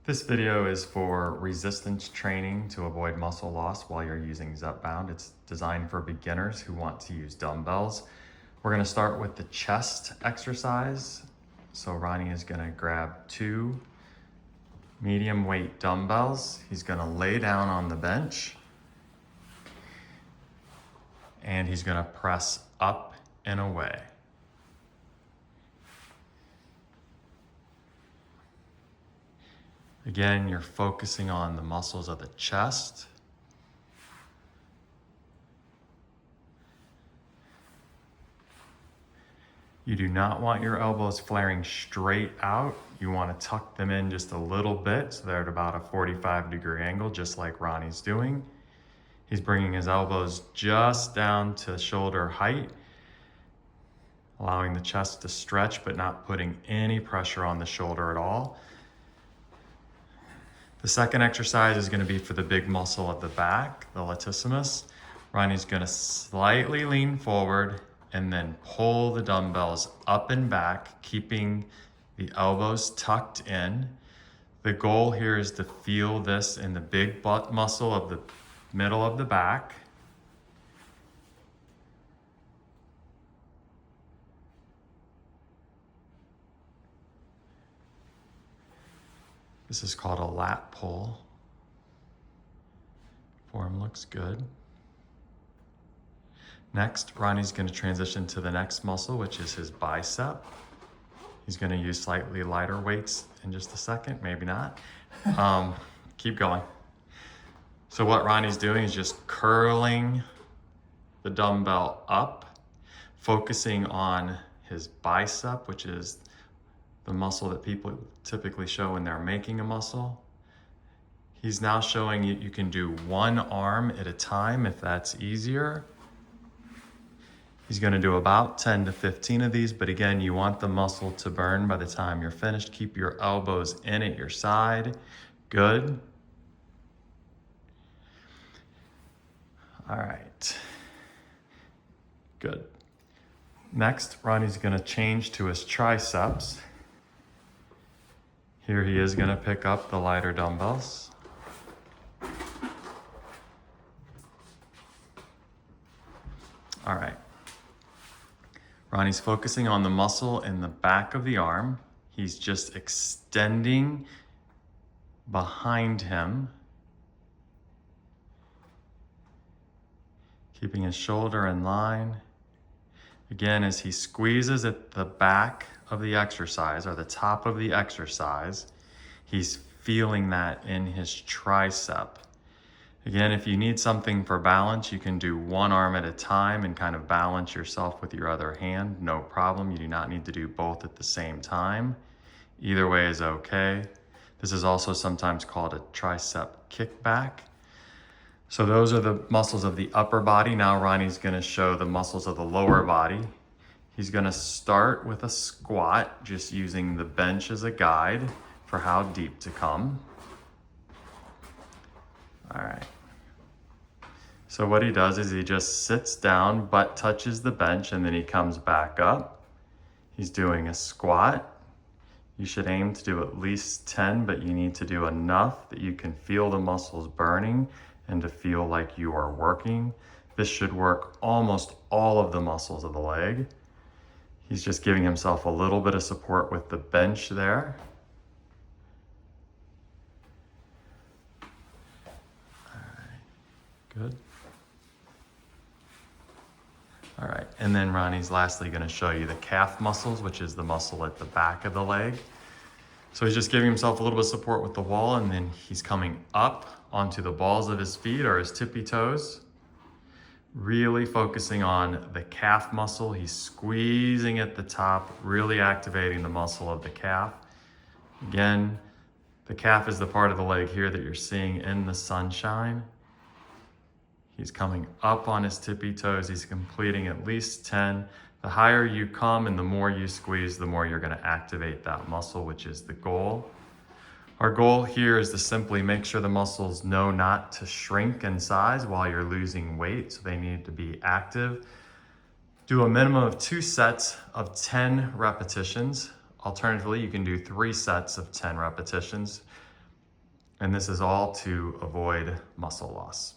This video is for resistance training to avoid muscle loss while you're using Zepbound. It's designed for beginners who want to use dumbbells. We're gonna start with the chest exercise. So Ronnie is gonna grab 2 medium weight dumbbells. He's gonna lay down on the bench and he's gonna press up and away. Again, you're focusing on the muscles of the chest. You do not want your elbows flaring straight out. You want to tuck them in just a little bit so they're at about a 45-degree angle, just like Ronnie's doing. He's bringing his elbows just down to shoulder height, allowing the chest to stretch but not putting any pressure on the shoulder at all. The second exercise is going to be for the big muscle at the back, the latissimus. Ronnie's going to slightly lean forward and then pull the dumbbells up and back, keeping the elbows tucked in. The goal here is to feel this in the big butt muscle of the middle of the back. This is called a lat pull. Form looks good. Next, Ronnie's going to transition to the next muscle, which is his bicep. He's going to use slightly lighter weights in just a second, maybe not. Keep going. So what Ronnie's doing is just curling the dumbbell up, focusing on his bicep, which is the muscle that people typically show when they're making a muscle. He's now showing you can do one arm at a time if that's easier. He's going to do about 10 to 15 of these, but again, you want the muscle to burn by the time you're finished. Keep your elbows in at your side. Good. All right. Good. Next, Ronnie's going to change to his triceps. Here he is going to pick up the lighter dumbbells. All right. Ronnie's focusing on the muscle in the back of the arm. He's just extending behind him, keeping his shoulder in line. Again, as he squeezes at the back of the exercise, or the top of the exercise, he's feeling that in his tricep. Again, if you need something for balance, you can do one arm at a time and kind of balance yourself with your other hand, no problem. You do not need to do both at the same time. Either way is okay. This is also sometimes called a tricep kickback. So those are the muscles of the upper body. Now Ronnie's gonna show the muscles of the lower body. He's gonna start with a squat, just using the bench as a guide for how deep to come. All right. So what he does is he just sits down, butt touches the bench, and then he comes back up. He's doing a squat. You should aim to do at least 10, but you need to do enough that you can feel the muscles burning and to feel like you are working. This should work almost all of the muscles of the leg. He's just giving himself a little bit of support with the bench there. All right, good. All right, and then Ronnie's lastly gonna show you the calf muscles, which is the muscle at the back of the leg. So he's just giving himself a little bit of support with the wall, and then he's coming up onto the balls of his feet or his tippy toes, really focusing on the calf muscle. He's squeezing at the top, really activating the muscle of the calf. Again, the calf is the part of the leg here that you're seeing in the sunshine. He's coming up on his tippy toes. He's completing at least 10. The higher you come and the more you squeeze, the more you're going to activate that muscle, which is the goal. Our goal here is to simply make sure the muscles know not to shrink in size while you're losing weight, so they need to be active. Do a minimum of 2 sets of 10 repetitions. Alternatively, you can do 3 sets of 10 repetitions. And this is all to avoid muscle loss.